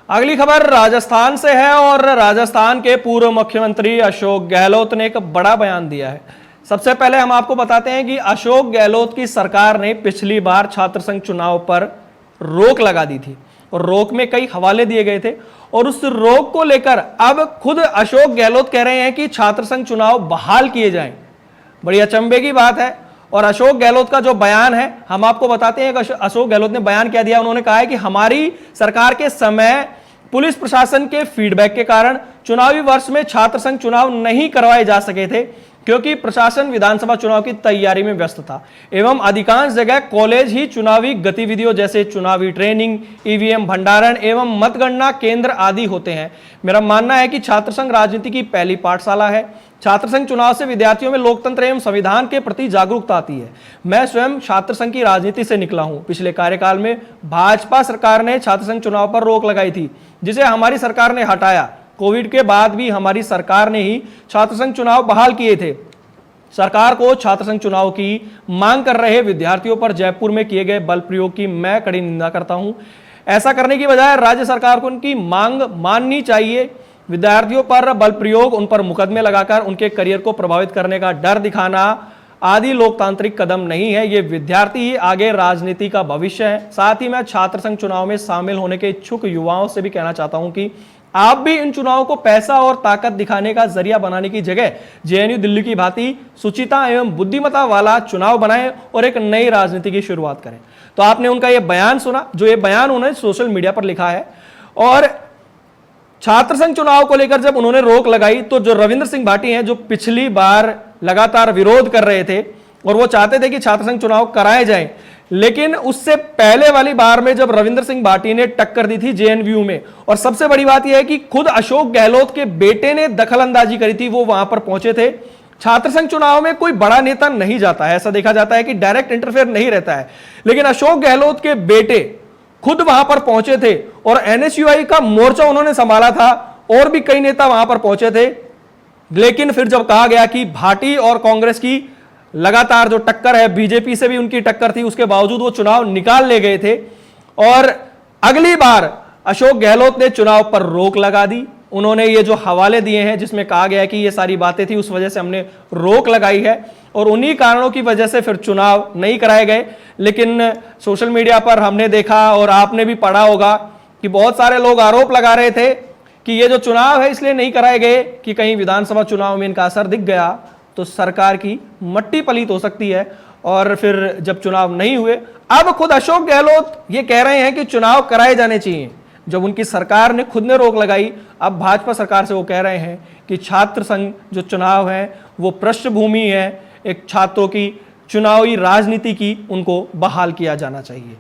अगली खबर राजस्थान से है और राजस्थान के पूर्व मुख्यमंत्री अशोक गहलोत ने एक बड़ा बयान दिया है। सबसे पहले हम आपको बताते हैं कि अशोक गहलोत की सरकार ने पिछली बार छात्र संघ चुनाव पर रोक लगा दी थी और रोक में कई हवाले दिए गए थे और उस रोक को लेकर अब खुद अशोक गहलोत कह रहे हैं कि छात्र संघ चुनाव बहाल किए जाएं। बड़ी अचंभे की बात है। और अशोक गहलोत का जो बयान है हम आपको बताते हैं कि अशोक गहलोत ने बयान क्या दिया। उन्होंने कहा है कि हमारी सरकार के समय पुलिस प्रशासन के फीडबैक के कारण चुनावी वर्ष में छात्र संघ चुनाव नहीं करवाए जा सके थे क्योंकि प्रशासन विधानसभा चुनाव की तैयारी में व्यस्त था एवं अधिकांश जगह कॉलेज ही चुनावी गतिविधियों जैसे चुनावी ट्रेनिंग, ईवीएम भंडारण एवं मतगणना केंद्र आदि होते हैं। मेरा मानना है कि छात्र संघ राजनीति की पहली पाठशाला है। छात्र संघ चुनाव से विद्यार्थियों में लोकतंत्र एवं संविधान के प्रति जागरूकता आती है। मैं स्वयं छात्र संघ की राजनीति से निकला हूं। पिछले कार्यकाल में भाजपा सरकार ने छात्र संघ चुनाव पर रोक लगाई थी जिसे हमारी सरकार ने हटाया। कोविड के बाद भी हमारी सरकार ने ही छात्र संघ चुनाव बहाल किए थे। सरकार को छात्र संघ चुनाव की मांग कर रहे विद्यार्थियों पर जयपुर में किए गए बल प्रयोग की मैं कड़ी निंदा करता हूं। ऐसा करने की बजाय राज्य सरकार को उनकी मांग माननी चाहिए। विद्यार्थियों पर बल प्रयोग, उन पर मुकदमे लगाकर उनके करियर को प्रभावित करने का डर दिखाना आदि लोकतांत्रिक कदम नहीं है। ये विद्यार्थी ही आगे राजनीति का भविष्य है। साथ ही मैं छात्र संघ चुनाव में शामिल होने के इच्छुक युवाओं से भी कहना चाहता हूं कि आप भी इन चुनावों को पैसा और ताकत दिखाने का जरिया बनाने की जगह जेएनयू दिल्ली की भांति सुचिता एवं बुद्धिमत्ता वाला चुनाव बनाएं और एक नई राजनीति की शुरुआत करें। तो आपने उनका यह बयान सुना, जो ये बयान उन्होंने सोशल मीडिया पर लिखा है। और छात्र संघ चुनाव को लेकर जब उन्होंने रोक लगाई तो जो रविंद्र सिंह भाटी हैं, जो पिछली बार लगातार विरोध कर रहे थे और वो चाहते थे कि छात्र संघ चुनाव कराए जाएं, लेकिन उससे पहले वाली बार में जब रविंद्र सिंह भाटी ने टक्कर दी थी जेएनयू में, और सबसे बड़ी बात यह है कि खुद अशोक गहलोत के बेटे ने दखलंदाजी करी थी, वो वहां पर पहुंचे थे। छात्र संघ चुनाव में कोई बड़ा नेता नहीं जाता है, ऐसा देखा जाता है कि डायरेक्ट इंटरफेयर नहीं रहता है, लेकिन अशोक गहलोत के बेटे खुद वहां पर पहुंचे थे और एनएसयूआई का मोर्चा उन्होंने संभाला था और भी कई नेता वहां पर पहुंचे थे। लेकिन फिर जब कहा गया कि भाटी और कांग्रेस की लगातार जो टक्कर है, बीजेपी से भी उनकी टक्कर थी, उसके बावजूद वो चुनाव निकाल ले गए थे। और अगली बार अशोक गहलोत ने चुनाव पर रोक लगा दी। उन्होंने ये जो हवाले दिए हैं जिसमें कहा गया है कि ये सारी बातें थी, उस वजह से हमने रोक लगाई है और उन्हीं कारणों की वजह से फिर चुनाव नहीं कराए गए। लेकिन सोशल मीडिया पर हमने देखा और आपने भी पढ़ा होगा कि बहुत सारे लोग आरोप लगा रहे थे कि ये जो चुनाव है इसलिए नहीं कराए गए कि कहीं विधानसभा चुनाव में इनका असर दिख गया तो सरकार की मट्टी पलीत हो सकती है। और फिर जब चुनाव नहीं हुए, अब खुद अशोक गहलोत ये कह रहे हैं कि चुनाव कराए जाने चाहिए। जब उनकी सरकार ने खुद ने रोक लगाई, अब भाजपा सरकार से वो कह रहे हैं कि छात्र संघ जो चुनाव है वो पृष्ठभूमि है एक छात्रों की चुनावी राजनीति की, उनको बहाल किया जाना चाहिए।